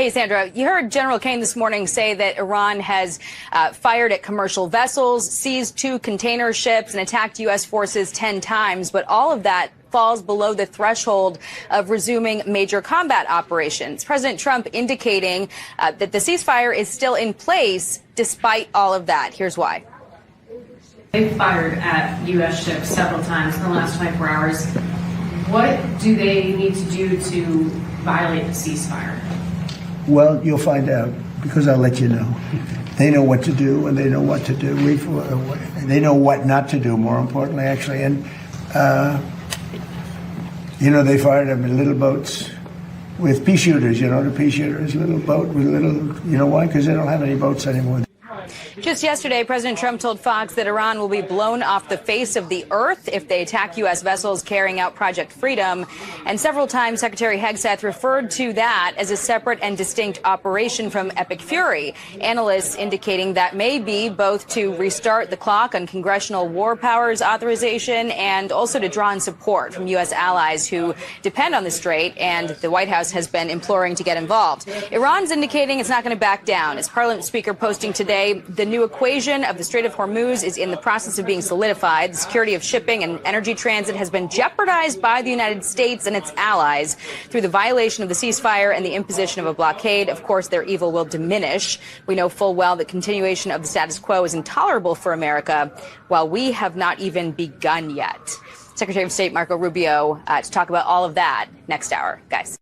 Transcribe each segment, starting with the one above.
Hey, Sandra, you heard General Kane this morning say that Iran has fired at commercial vessels, seized 2 container ships, and attacked U.S. forces 10 times. But all of that falls below the threshold of resuming major combat operations. President Trump indicating that the ceasefire is still in place despite all of that. Here's why. They've fired at U.S. ships several times in the last 24 hours. What do they need to do to violate the ceasefire? Well, you'll find out, because I'll let you know. They know what to do, and they know what to do. They know what not to do, more importantly, actually. And, they fired them in little boats with pea shooters, the pea shooters, little boat with little, why? Because they don't have any boats anymore. Just yesterday, President Trump told Fox that Iran will be blown off the face of the earth if they attack U.S. vessels carrying out Project Freedom. And several times, Secretary Hegseth referred to that as a separate and distinct operation from Epic Fury. Analysts indicating that may be both to restart the clock on congressional war powers authorization and also to draw in support from U.S. allies who depend on the strait, and the White House has been imploring to get involved. Iran's indicating it's not going to back down. As Parliament Speaker posting today, the new equation of the Strait of Hormuz is in the process of being solidified. The security of shipping and energy transit has been jeopardized by the United States and its allies through the violation of the ceasefire and the imposition of a blockade. Of course, their evil will diminish. We know full well that continuation of the status quo is intolerable for America, while we have not even begun yet. Secretary of State Marco Rubio to talk about all of that next hour. Guys.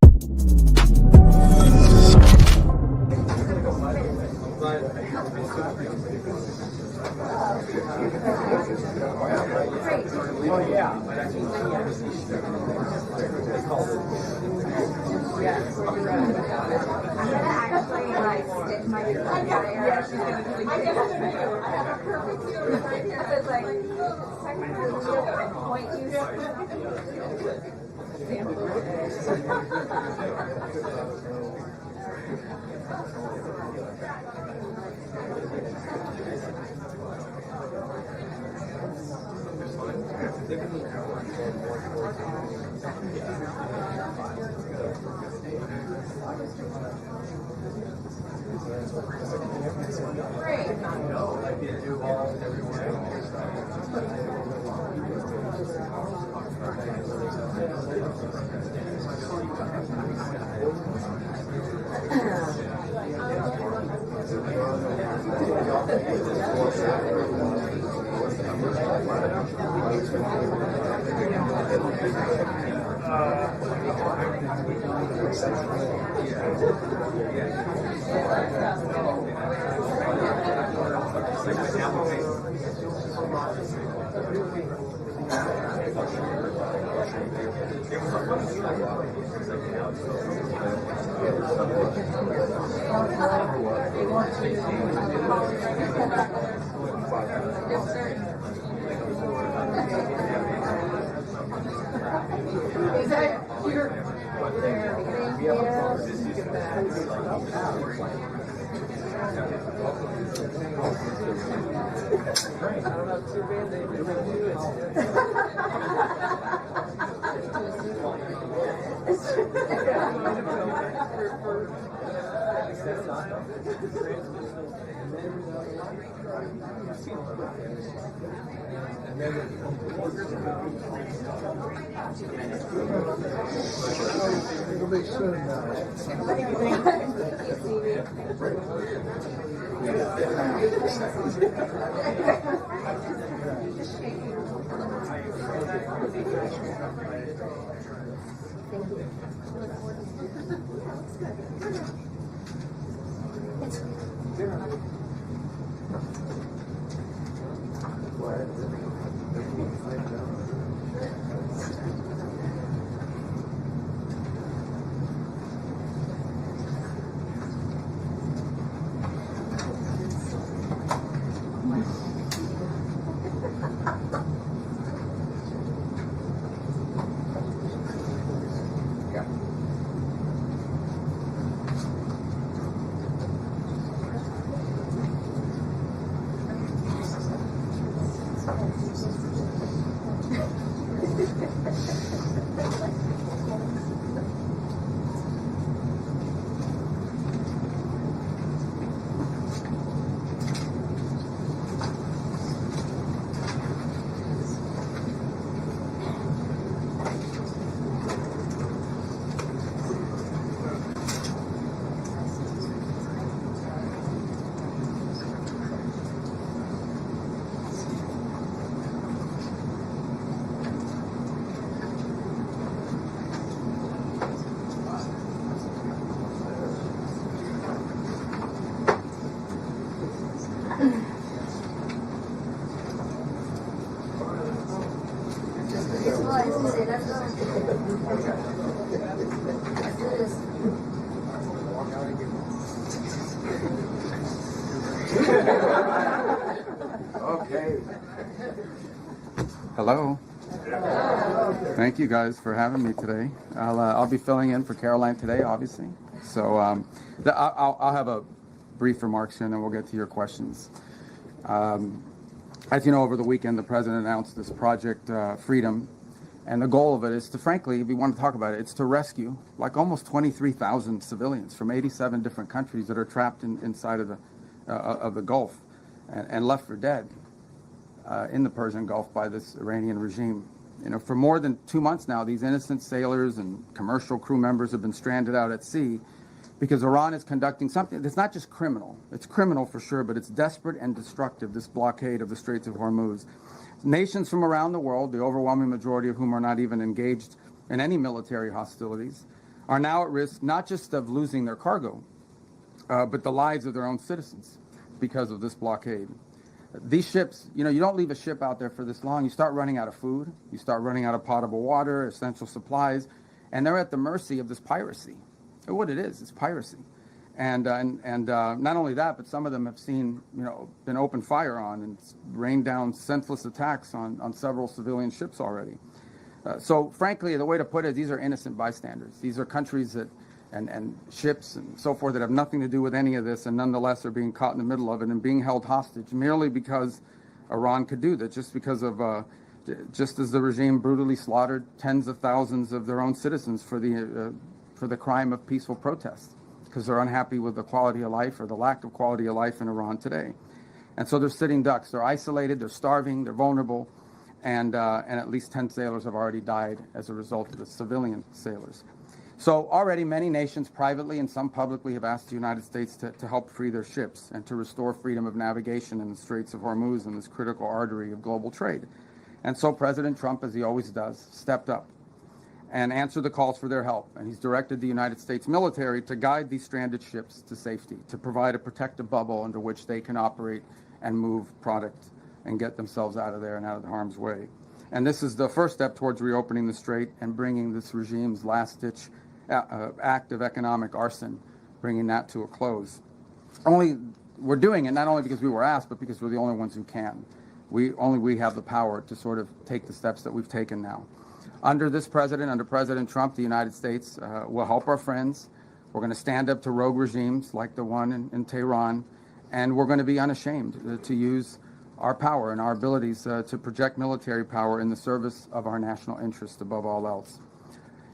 Okay. Hello. Thank you guys for having me today. I'll be filling in for Caroline today, obviously. So I'll have a brief remarks here, and then we'll get to your questions. As you know, over the weekend, the president announced this Project Freedom, and the goal of it is to, frankly, if you want to talk about it, it's to rescue like almost 23,000 civilians from 87 different countries that are trapped inside of the Gulf and left for dead in the Persian Gulf by this Iranian regime. You know, for more than 2 months now, these innocent sailors and commercial crew members have been stranded out at sea because Iran is conducting something that's not just criminal. It's criminal for sure, but it's desperate and destructive, this blockade of the Straits of Hormuz. Nations from around the world, the overwhelming majority of whom are not even engaged in any military hostilities, are now at risk not just of losing their cargo, but the lives of their own citizens because of this blockade. These ships, you know, you don't leave a ship out there for this long. You start running out of food, you start running out of potable water, essential supplies, and they're at the mercy of this piracy. What it is piracy. And not only that, but some of them have seen, you know, been open fire on and rained down senseless attacks on several civilian ships already. So frankly, the way to put it, these are innocent bystanders. These are countries that and ships and so forth that have nothing to do with any of this, and nonetheless are being caught in the middle of it and being held hostage merely because Iran could do that, just because of just as the regime brutally slaughtered tens of thousands of their own citizens for the crime of peaceful protest, because they're unhappy with the quality of life or the lack of quality of life in Iran today. And so they're sitting ducks. They're isolated, they're starving, they're vulnerable, and at least 10 sailors have already died as a result of the civilian sailors. So already many nations privately and some publicly have asked the United States to help free their ships and to restore freedom of navigation in the Straits of Hormuz and this critical artery of global trade. And so President Trump, as he always does, stepped up and answered the calls for their help. And he's directed the United States military to guide these stranded ships to safety, to provide a protective bubble under which they can operate and move product and get themselves out of there and out of the harm's way. And this is the first step towards reopening the strait and bringing this regime's last-ditch act of economic arson, bringing that to a close. We're doing it not only because we were asked, but because we're the only ones who can. We have the power to sort of take the steps that we've taken now. Under this president, under President Trump, the United States will help our friends. We're going to stand up to rogue regimes like the one in Tehran, and we're going to be unashamed to use our power and our abilities to project military power in the service of our national interest above all else.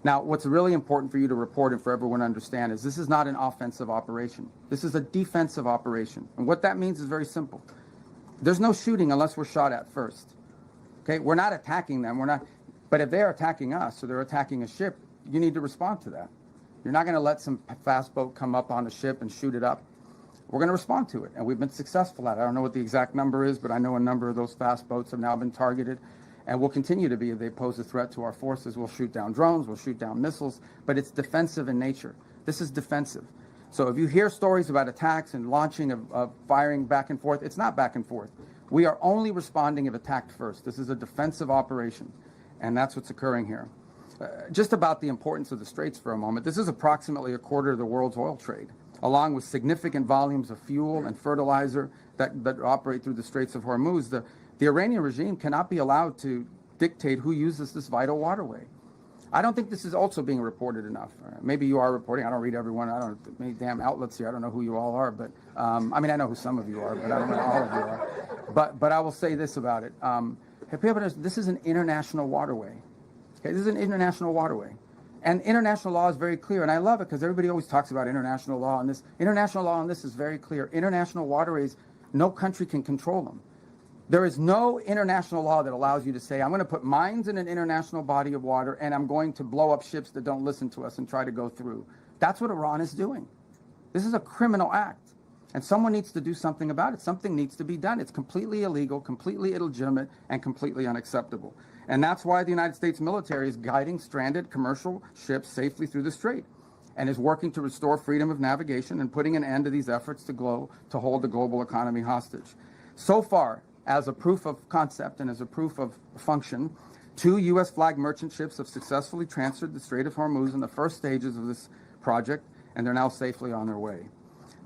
Now, what's really important for you to report and for everyone to understand is this is not an offensive operation. This is a defensive operation. And what that means is very simple. There's no shooting unless we're shot at first. Okay, we're not attacking them. But if they're attacking us or they're attacking a ship, you need to respond to that. You're not going to let some fast boat come up on the ship and shoot it up. We're going to respond to it, and we've been successful at it. I don't know what the exact number is, but I know a number of those fast boats have now been targeted, and will continue to be if they pose a threat to our forces. We'll shoot down drones, we'll shoot down missiles, but it's defensive in nature. This is defensive. So if you hear stories about attacks and launching of firing back and forth, it's not back and forth. We are only responding if attacked first. This is a defensive operation, and that's what's occurring here. Just about the importance of the Straits for a moment. This is approximately a quarter of the world's oil trade, along with significant volumes of fuel and fertilizer that operate through the Straits of Hormuz. The Iranian regime cannot be allowed to dictate who uses this vital waterway. I don't think this is also being reported enough. Maybe you are reporting. I don't read everyone. I don't know many damn outlets here. I don't know who you all are, but I mean, I know who some of you are, but I don't know who all of you are. But I will say this about it. This is an international waterway. Okay, this is an international waterway. And international law is very clear, and I love it because everybody always talks about international law, and this international law on this is very clear. International waterways, no country can control them. There is no international law that allows you to say, I'm going to put mines in an international body of water and I'm going to blow up ships that don't listen to us and try to go through. That's what Iran is doing. This is a criminal act. And someone needs to do something about it. Something needs to be done. It's completely illegal, completely illegitimate, and completely unacceptable. And that's why the United States military is guiding stranded commercial ships safely through the strait and is working to restore freedom of navigation and putting an end to these efforts to hold the global economy hostage. So far, as a proof of concept and as a proof of function, 2 U.S. flagged merchant ships have successfully transferred the Strait of Hormuz in the first stages of this project, and they're now safely on their way.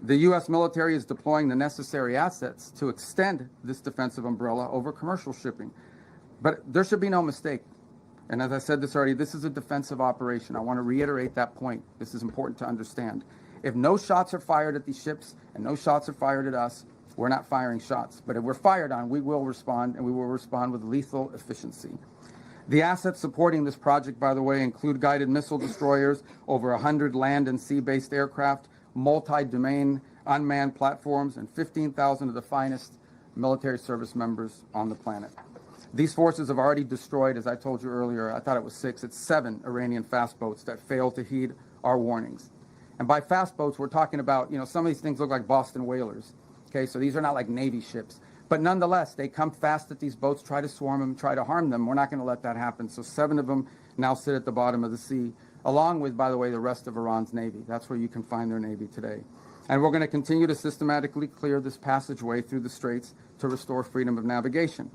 The U.S. military is deploying the necessary assets to extend this defensive umbrella over commercial shipping. But there should be no mistake. And as I said this already, this is a defensive operation. I want to reiterate that point. This is important to understand. If no shots are fired at these ships and no shots are fired at us, we're not firing shots. But if we're fired on, we will respond, and we will respond with lethal efficiency. The assets supporting this project, by the way, include guided missile destroyers, over 100 land and sea-based aircraft, multi-domain unmanned platforms, and 15,000 of the finest military service members on the planet. These forces have already destroyed, as I told you earlier, I thought it was 6, it's 7 Iranian fast boats that failed to heed our warnings. And by fast boats, we're talking about, some of these things look like Boston whalers. Okay, so these are not like Navy ships. But nonetheless, they come fast at these boats, try to swarm them, try to harm them. We're not going to let that happen. So 7 of them now sit at the bottom of the sea, along with, by the way, the rest of Iran's Navy. That's where you can find their Navy today. And we're going to continue to systematically clear this passageway through the straits to restore freedom of navigation.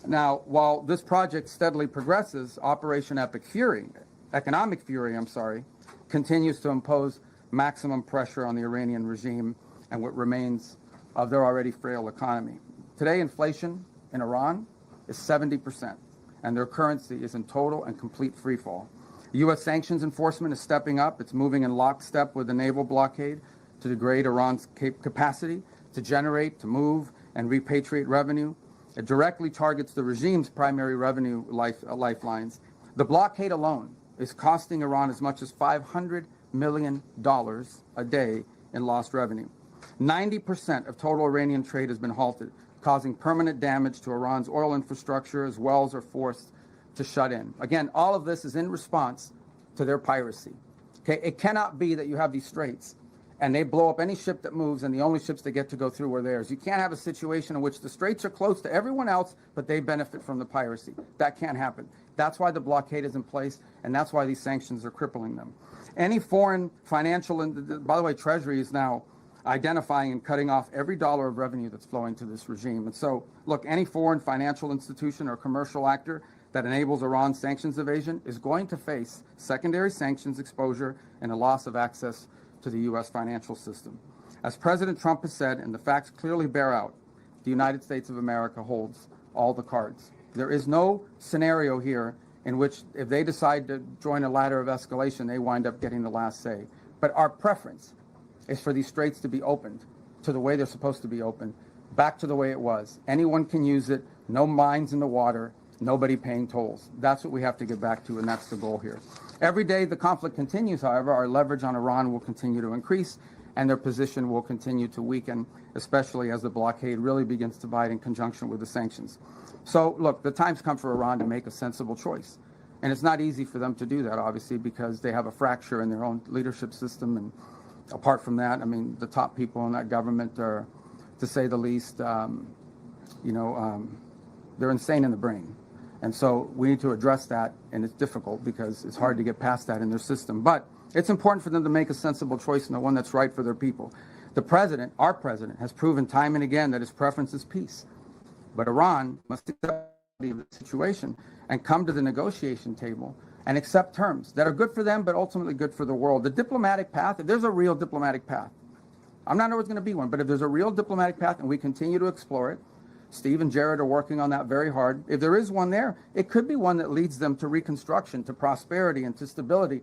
Now, while this project steadily progresses, Operation Economic Fury, continues to impose maximum pressure on the Iranian regime and what remains of their already frail economy. Today, inflation in Iran is 70%, and their currency is in total and complete freefall. U.S. sanctions enforcement is stepping up. It's moving in lockstep with the naval blockade to degrade Iran's capacity to generate, to move, and repatriate revenue. It directly targets the regime's primary revenue lifelines. The blockade alone is costing Iran as much as $500 million a day in lost revenue. 90% of total Iranian trade has been halted, causing permanent damage to Iran's oil infrastructure as wells are forced to shut in. Again, all of this is in response to their piracy. Okay, it cannot be that you have these straits and they blow up any ship that moves and the only ships that get to go through are theirs. You can't have a situation in which the straits are closed to everyone else, but they benefit from the piracy. That can't happen. That's why the blockade is in place, and that's why these sanctions are crippling them. Any foreign financial, by the way, Treasury is now identifying and cutting off every dollar of revenue that's flowing to this regime. And so, look, any foreign financial institution or commercial actor that enables Iran's sanctions evasion is going to face secondary sanctions exposure and a loss of access to the U.S. financial system. As President Trump has said, and the facts clearly bear out, the United States of America holds all the cards. There is no scenario here in which if they decide to join a ladder of escalation, they wind up getting the last say. But our preference is for these straits to be opened to the way they're supposed to be opened, back to the way it was. Anyone can use it, no mines in the water, nobody paying tolls. That's what we have to get back to, and that's the goal here. Every day the conflict continues, however, our leverage on Iran will continue to increase, and their position will continue to weaken, especially as the blockade really begins to bite in conjunction with the sanctions. So, look, the time's come for Iran to make a sensible choice. And it's not easy for them to do that, obviously, because they have a fracture in their own leadership system. And apart from that, I mean, the top people in that government are, to say the least, they're insane in the brain. And so we need to address that, and it's difficult because it's hard to get past that in their system. But it's important for them to make a sensible choice and the one that's right for their people. The president, our president, has proven time and again that his preference is peace. But Iran must accept the situation and come to the negotiation table and accept terms that are good for them, but ultimately good for the world. The diplomatic path, if there's a real diplomatic path, I'm not sure there's going to be one, but if there's a real diplomatic path and we continue to explore it, Steve and Jared are working on that very hard. If there is one there, it could be one that leads them to reconstruction, to prosperity, and to stability,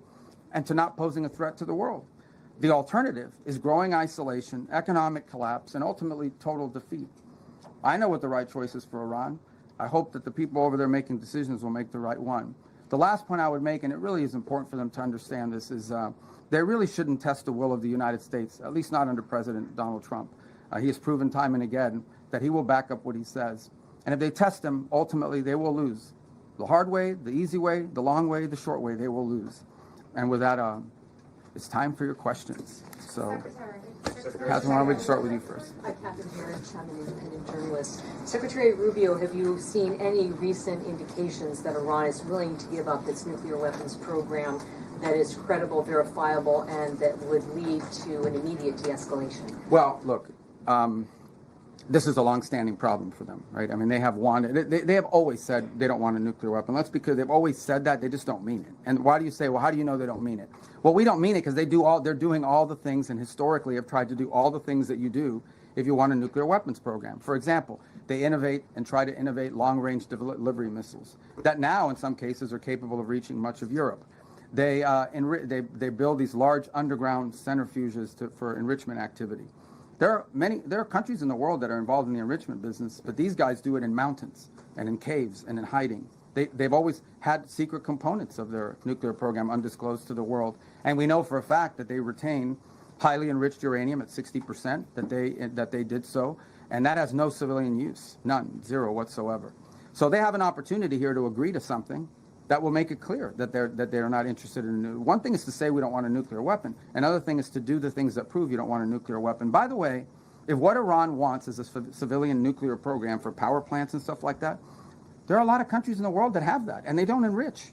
and to not posing a threat to the world. The alternative is growing isolation, economic collapse, and ultimately total defeat. I know what the right choice is for Iran. I hope that the people over there making decisions will make the right one. The last point I would make, and it really is important for them to understand this, is they really shouldn't test the will of the United States, at least not under President Donald Trump. He has proven time and again that he will back up what he says. And if they test him, ultimately they will lose. The hard way, the easy way, the long way, the short way, they will lose. And with that, it's time for your questions. So, Catherine, why don't we start with you first? Hi, Catherine Harris. I'm an independent journalist. Secretary Rubio, have you seen any recent indications that Iran is willing to give up its nuclear weapons program that is credible, verifiable, and that would lead to an immediate de-escalation? Well, look, this is a long-standing problem for them, right? I mean, they have wanted, they have always said they don't want a nuclear weapon. That's because they've always said that, they just don't mean it. And why do you say, well, how do you know they don't mean it? Well, we don't mean it because they're doing all the things, and historically have tried to do all the things that you do if you want a nuclear weapons program. For example, they innovate and try to innovate long-range delivery missiles that now, in some cases, are capable of reaching much of Europe. They build these large underground centrifuges for enrichment activity. There are countries in the world that are involved in the enrichment business, but these guys do it in mountains and in caves and in hiding. They've always had secret components of their nuclear program undisclosed to the world, and we know for a fact that they retain highly enriched uranium at 60%, that they did so, and that has no civilian use, none, zero whatsoever. So they have an opportunity here to agree to something that will make it clear that they're not interested in. One thing is to say we don't want a nuclear weapon. Another thing is to do the things that prove you don't want a nuclear weapon. By the way, if what Iran wants is a civilian nuclear program for power plants and stuff like that, there are a lot of countries in the world that have that, and they don't enrich.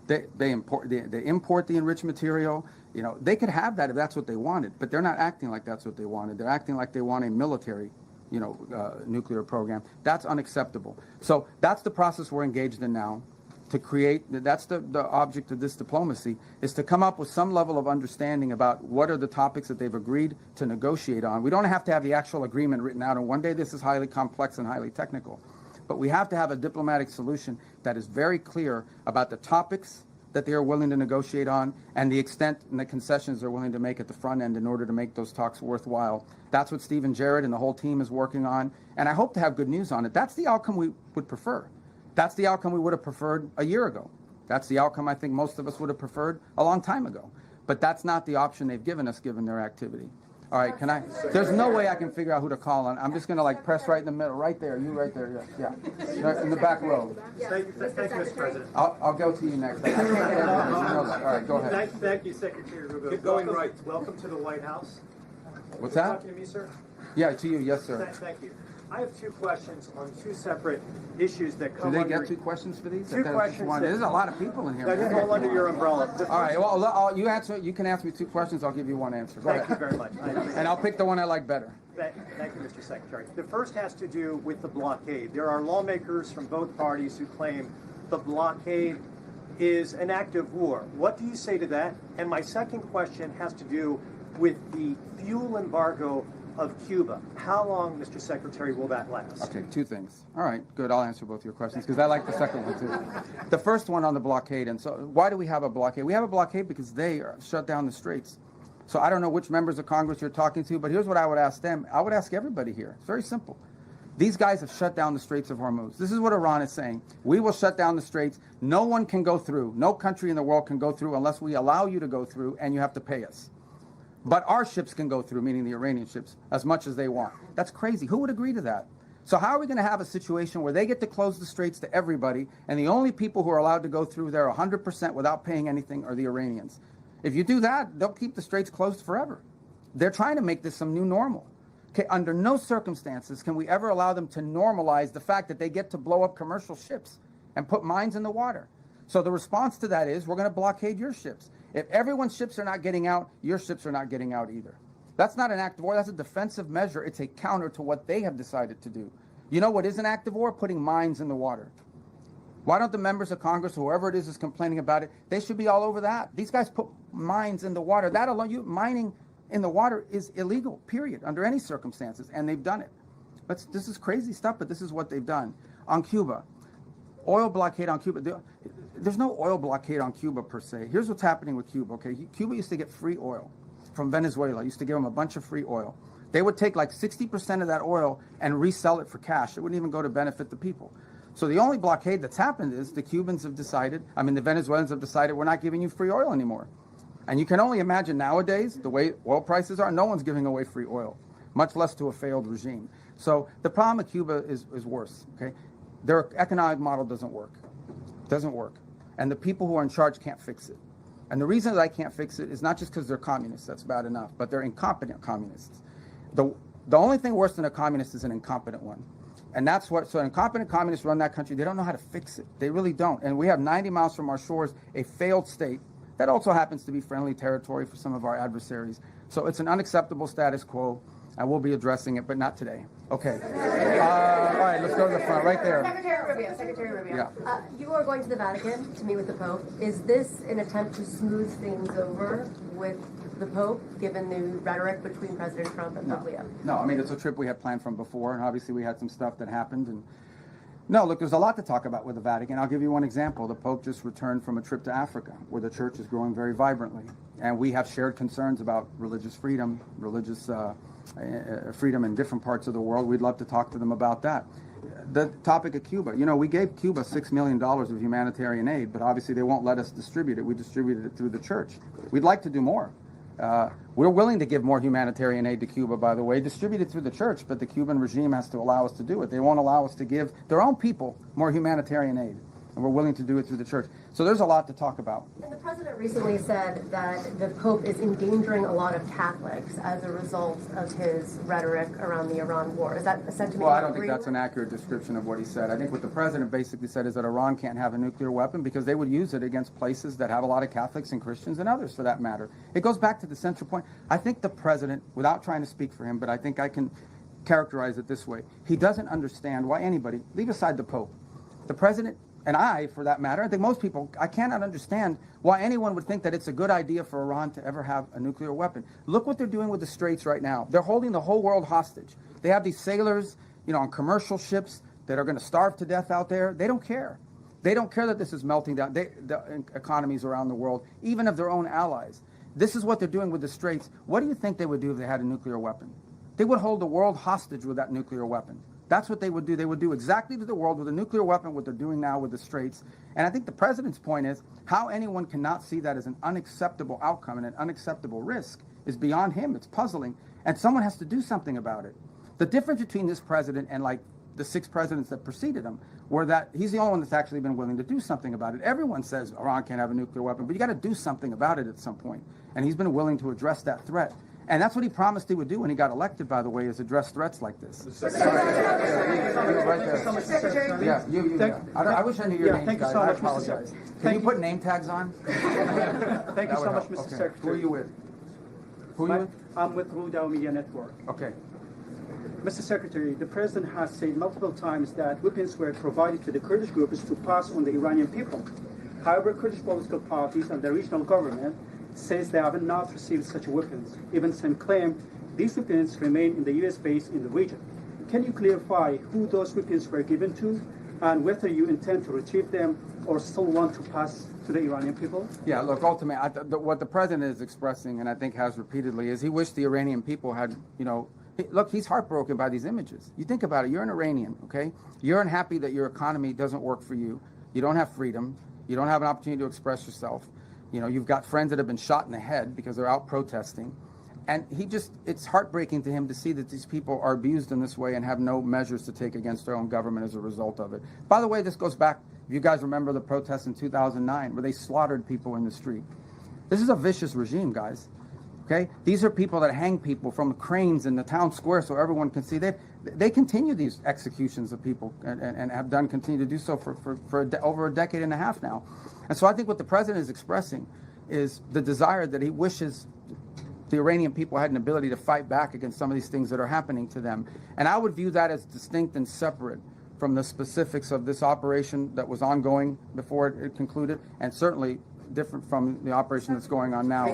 They import the enriched material. You know, they could have that if that's what they wanted, but they're not acting like that's what they wanted. They're acting like they want a military, nuclear program. That's unacceptable. So that's the process we're engaged in now. To create, that's the object of this diplomacy, is to come up with some level of understanding about what are the topics that they've agreed to negotiate on. We don't have to have the actual agreement written out, and one day this is highly complex and highly technical. But we have to have a diplomatic solution that is very clear about the topics that they are willing to negotiate on and the extent and the concessions they're willing to make at the front end in order to make those talks worthwhile. That's what Stephen Jarrett and the whole team is working on, and I hope to have good news on it. That's the outcome we would prefer. That's the outcome we would have preferred a year ago. That's the outcome I think most of us would have preferred a long time ago. But that's not the option they've given us, given their activity. All right, there's no way I can figure out who to call on. I'm just going to press right in the middle, right there, you right there, yeah. Right in the back row. Thank you, Mr. President. I'll go to you next. I can't get everybody, you know that. All right, go ahead. Thank you, Secretary Rubio. Keep going right. Welcome to the White House. What's that? Talking to me, sir? Yeah, to you, yes, sir. Thank you. I have two questions on two separate issues that come Do they under... get two questions for these? Two questions. There's a lot of people in here. That fall under your umbrella. All right, well, you can ask me two questions. I'll give you one answer. Go ahead. Thank you very much. And I'll pick the one I like better. Thank you, Mr. Secretary. The first has to do with the blockade. There are lawmakers from both parties who claim the blockade is an act of war. What do you say to that? And my second question has to do with the fuel embargo of Cuba. How long, Mr. Secretary, will that last? Okay, two things. All right, good. I'll answer both your questions because I like the second one too. The first one on the blockade. And so why do we have a blockade? We have a blockade because they shut down the straits. So I don't know which members of Congress you're talking to, but here's what I would ask them. I would ask everybody here. It's very simple. These guys have shut down the Straits of Hormuz. This is what Iran is saying. We will shut down the straits. No one can go through. No country in the world can go through unless we allow you to go through, and you have to pay us. But our ships can go through, meaning the Iranian ships, as much as they want. That's crazy. Who would agree to that? So how are we going to have a situation where they get to close the straits to everybody, and the only people who are allowed to go through there 100% without paying anything are the Iranians? If you do that, they'll keep the straits closed forever. They're trying to make this some new normal. Okay, under no circumstances can we ever allow them to normalize the fact that they get to blow up commercial ships and put mines in the water. So the response to that is we're going to blockade your ships. If everyone's ships are not getting out, your ships are not getting out either. That's not an act of war. That's a defensive measure. It's a counter to what they have decided to do. You know what is an act of war? Putting mines in the water. Why don't the members of Congress, whoever it is complaining about it, they should be all over that. These guys put mines in the water. That alone, mining in the water is illegal, period, under any circumstances, and they've done it. This is crazy stuff, but this is what they've done. On Cuba, oil blockade on Cuba. There's no oil blockade on Cuba per se. Here's what's happening with Cuba, okay? Cuba used to get free oil from Venezuela. Used to give them a bunch of free oil. They would take like 60% of that oil and resell it for cash. It wouldn't even go to benefit the people. So the only blockade that's happened is the the Venezuelans have decided we're not giving you free oil anymore. And you can only imagine nowadays, the way oil prices are, no one's giving away free oil, much less to a failed regime. So the problem with Cuba is worse, okay? Their economic model doesn't work. And the people who are in charge can't fix it. And the reason that I can't fix it is not just because they're communists, that's bad enough, but they're incompetent communists. The only thing worse than a communist is an incompetent one. And that's what, so incompetent communists run that country. They don't know how to fix it. They really don't. And we have 90 miles from our shores, a failed state that also happens to be friendly territory for some of our adversaries. So it's an unacceptable status quo. and we'll be addressing it, but not today. Okay. All right, let's go to the front, right there. Secretary Rubio. Yeah. You are going to the Vatican to meet with the Pope. Is this an attempt to smooth things over with the Pope, given the rhetoric between President Trump and Pope Leo? No, I mean, it's a trip we had planned from before, and obviously we had some stuff that happened. And no, look, there's a lot to talk about with the Vatican. I'll give you one example. The Pope just returned from a trip to Africa, where the church is growing very vibrantly. And we have shared concerns about religious freedom, religious freedom in different parts of the world. We'd love to talk to them about that. The topic of Cuba, you know, we gave Cuba $6 million of humanitarian aid, but obviously they won't let us distribute it. We distributed it through the church. We'd like to do more. We're willing to give more humanitarian aid to Cuba, by the way, distributed through the church, but the Cuban regime has to allow us to do it. They won't allow us to give their own people more humanitarian aid, and we're willing to do it through the church. So there's a lot to talk about. And the president recently said that the Pope is endangering a lot of Catholics as a result of his rhetoric around the Iran war. Is that a sentiment? Well, I don't think that's an accurate description of what he said. I think what the president basically said is that Iran can't have a nuclear weapon because they would use it against places that have a lot of Catholics and Christians and others for that matter. It goes back to the central point. I think the president, without trying to speak for him, but I think I can characterize it this way. He doesn't understand why anybody, leave aside the Pope, the president, and I, for that matter, I think most people, I cannot understand why anyone would think that it's a good idea for Iran to ever have a nuclear weapon. Look what they're doing with the Straits right now. They're holding the whole world hostage. They have these sailors, you know, on commercial ships that are going to starve to death out there. They don't care. They don't care that this is melting down the economies around the world, even of their own allies. This is what they're doing with the Straits. What do you think they would do if they had a nuclear weapon? They would hold the world hostage with that nuclear weapon. That's what they would do. They would do exactly to the world with a nuclear weapon what they're doing now with the Straits. And I think the president's point is how anyone cannot see that as an unacceptable outcome and an unacceptable risk is beyond him. It's puzzling. And someone has to do something about it. The difference between this president and like the 6 presidents that preceded him were that he's the only one that's actually been willing to do something about it. Everyone says Iran can't have a nuclear weapon, but you got to do something about it at some point. And he's been willing to address that threat. And that's what he promised he would do when he got elected, by the way, is address threats like this. Right there. Yeah, you. I wish I knew your name, thank you guys. so much, I apologize. Mr. Can you put name tags on? Thank you so much, Mr. Okay. Secretary. Who are you with? Who are you with? I'm with Rubio Media Network. Okay. Mr. Secretary, the president has said multiple times that weapons were provided to the Kurdish groups to pass on the Iranian people. However, Kurdish political parties and the regional government says they have not received such weapons. Even some claim these weapons remain in the U.S. base in the region. Can you clarify who those weapons were given to and whether you intend to retrieve them or still want to pass to the Iranian people? Yeah, look, ultimately, what the president is expressing, and I think has repeatedly, is he wished the Iranian people had, you know, look, he's heartbroken by these images. You think about it, you're an Iranian, okay? You're unhappy that your economy doesn't work for you. You don't have freedom. You don't have an opportunity to express yourself. You know, you've got friends that have been shot in the head because they're out protesting. And it's heartbreaking to him to see that these people are abused in this way and have no measures to take against their own government as a result of it. By the way, this goes back, if you guys remember the protests in 2009 where they slaughtered people in the street. This is a vicious regime, guys. Okay? These are people that hang people from cranes in the town square so everyone can see. They continue these executions of people and have continue to do so for over a decade and a half now. And so I think what the president is expressing is the desire that he wishes the Iranian people had an ability to fight back against some of these things that are happening to them. And I would view that as distinct and separate from the specifics of this operation that was ongoing before it concluded, and certainly different from the operation that's going on now.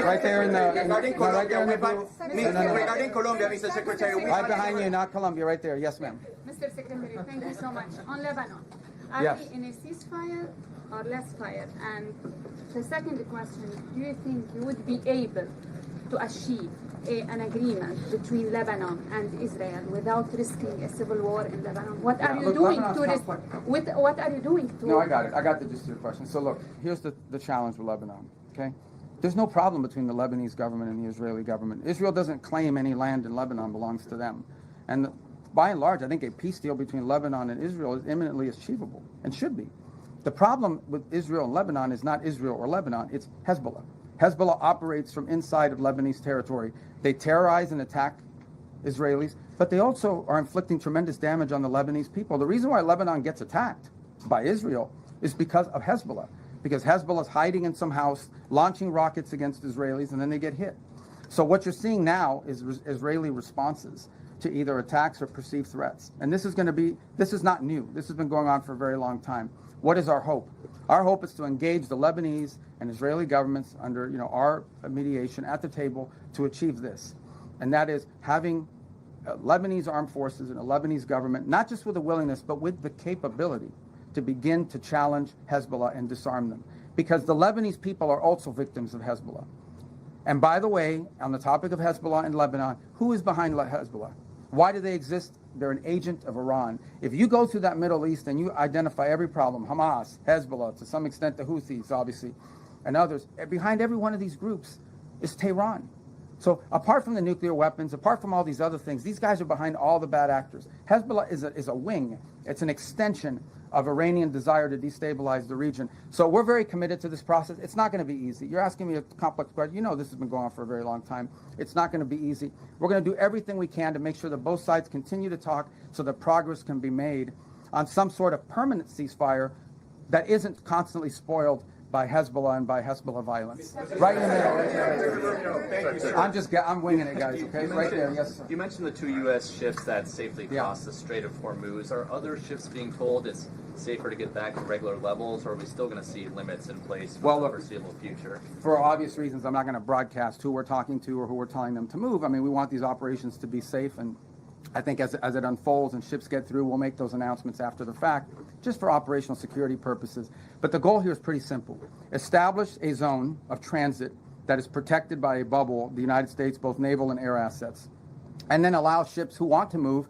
Right there in the... Regarding Colombia, Mr. Secretary... Right behind you, not Colombia, right there. Yes, ma'am. Mr. Secretary, thank you so much. On Lebanon, are Yes. we in a ceasefire or less fire? And the second question, do you think you would be able to achieve an agreement between Lebanon and Israel without risking a civil war in Lebanon? What are you doing to risk? What are you doing to? No, I got it. I got the gist of your question. So look, here's the challenge with Lebanon. Okay, there's no problem between the Lebanese government and the Israeli government. Israel doesn't claim any land in Lebanon belongs to them, and by and large, I think a peace deal between Lebanon and Israel is imminently achievable and should be. The problem with Israel and Lebanon is not Israel or Lebanon, it's Hezbollah. Hezbollah operates from inside of Lebanese territory. They terrorize and attack Israelis, but they also are inflicting tremendous damage on the Lebanese people. The reason why Lebanon gets attacked by Israel is because of Hezbollah, because Hezbollah is hiding in some house, launching rockets against Israelis, and then they get hit. So what you're seeing now is Israeli responses to either attacks or perceived threats. And this is not new. This has been going on for a very long time. What is our hope? Our hope is to engage the Lebanese and Israeli governments under our mediation at the table to achieve this. And that is having Lebanese armed forces and a Lebanese government, not just with a willingness, but with the capability to begin to challenge Hezbollah and disarm them. Because the Lebanese people are also victims of Hezbollah. And by the way, on the topic of Hezbollah in Lebanon, who is behind Hezbollah? Why do they exist? They're an agent of Iran. If you go through that Middle East and you identify every problem, Hamas, Hezbollah, to some extent the Houthis, obviously, and others, behind every one of these groups is Tehran. So apart from the nuclear weapons, apart from all these other things, these guys are behind all the bad actors. Hezbollah is a wing. It's an extension of Iranian desire to destabilize the region. So we're very committed to this process. It's not going to be easy. You're asking me a complex question. You know this has been going on for a very long time. It's not going to be easy. We're going to do everything we can to make sure that both sides continue to talk so that progress can be made on some sort of permanent ceasefire that isn't constantly spoiled by Hezbollah and by Hezbollah violence. Right in the middle, right there. I'm winging it, guys, okay? Right there, yes, sir. You mentioned the 2 U.S. ships that safely crossed the Strait of Hormuz. Are other ships being told it's safer to get back to regular levels, or are we still going to see limits in place for the foreseeable future? For obvious reasons, I'm not going to broadcast who we're talking to or who we're telling them to move. I mean, we want these operations to be safe, and I think as it unfolds and ships get through, we'll make those announcements after the fact, just for operational security purposes. But the goal here is pretty simple. Establish a zone of transit that is protected by a bubble, the United States, both naval and air assets, and then allow ships who want to move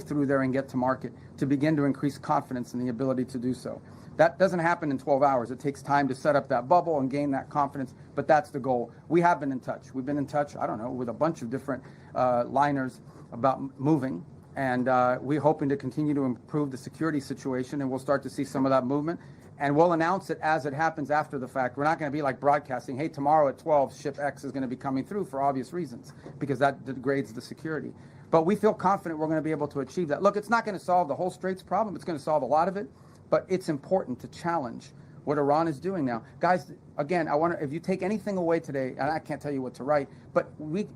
through there and get to market, to begin to increase confidence in the ability to do so. That doesn't happen in 12 hours. It takes time to set up that bubble and gain that confidence, but that's the goal. We have been in touch. We've been in touch, I don't know, with a bunch of different liners about moving, and we're hoping to continue to improve the security situation, and we'll start to see some of that movement, and we'll announce it as it happens after the fact. We're not going to be like broadcasting, hey, tomorrow at 12, ship X is going to be coming through, for obvious reasons, because that degrades the security. But we feel confident we're going to be able to achieve that. Look, it's not going to solve the whole Straits problem. It's going to solve a lot of it, but it's important to challenge what Iran is doing now. Guys, again, if you take anything away today, and I can't tell you what to write, but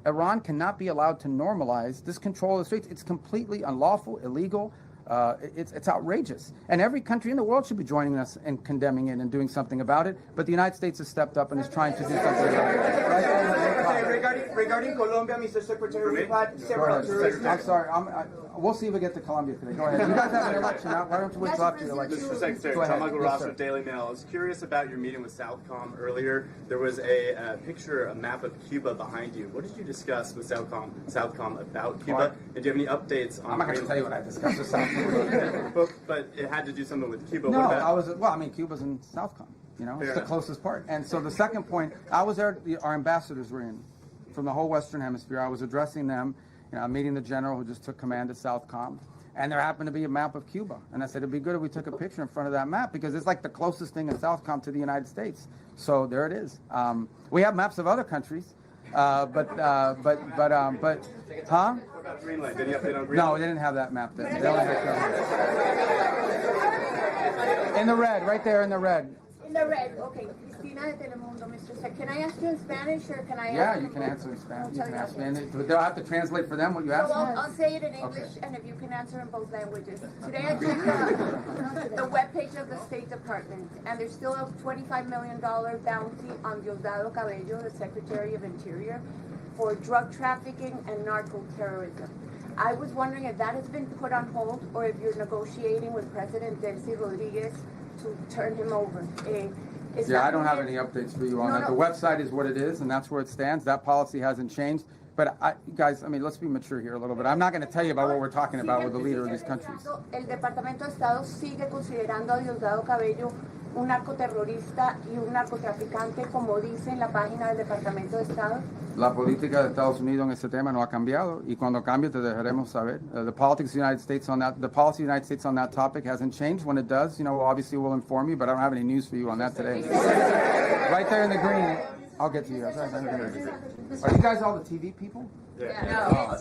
Iran cannot be allowed to normalize this control of the Straits. It's completely unlawful, illegal. It's outrageous. And every country in the world should be joining us and condemning it and doing something about it. But the United States has stepped up and is trying to do something about it. Regarding Colombia, Mr. Secretary, we've had several tourists. I'm sorry. We'll see if we get to Colombia today. Go ahead. You guys have an election. Why don't you wait till after the election? Mr. Secretary, Tom Ross with Daily Mail. I was curious about your meeting with Southcom earlier. There was a picture, a map of Cuba behind you. What did you discuss with Southcom about Cuba? And do you have any updates on? I'm not going to tell you what I discussed with Southcom. but it had to do something with Cuba. No, Cuba's in Southcom. It's the closest part. And so the second point, I was there. Our ambassadors were in from the whole Western Hemisphere. I was addressing them. Meeting the general who just took command at Southcom, and there happened to be a map of Cuba. And I said, it'd be good if we took a picture in front of that map, because it's like the closest thing in Southcom to the United States. So there it is. We have maps of other countries, huh? What about Greenland? Did you update on Greenland? No, they didn't have that map then. They only had Cuba. In the red, right there in the red. In the red, okay. Cristina de Telemundo, Mr. Sec. Can I ask you in Spanish, or can I ask Yeah, you can answer in Spanish. You can ask me. But they'll have to translate for them what you ask me. I'll say it in English, and if you can answer in both languages. Today I checked the webpage of the State Department, and there's still a $25 million bounty on Diosdado Cabello, the Secretary of Interior, for drug trafficking and narco-terrorism. I was wondering if that has been put on hold, or if you're negotiating with President Delcy Rodriguez to turn him over. I don't have any updates for you on that. The website is what it is, and that's where it stands. That policy hasn't changed. But guys, let's be mature here a little bit. I'm not going to tell you about what we're talking about with the leader of these countries. El Departamento de Estado sigue considerando a Diosdado Cabello un narcoterrorista y un narcotraficante, como dice en la página del Departamento de Estado. La política de Estados Unidos en ese tema no ha cambiado, y cuando cambie te dejaremos saber. The politics of the United States on that, the policy of the United States on that topic hasn't changed. When it does, obviously we'll inform you, but I don't have any news for you on that today. Right there in the green. I'll get to you. Are you guys all the TV people? Yeah. No. All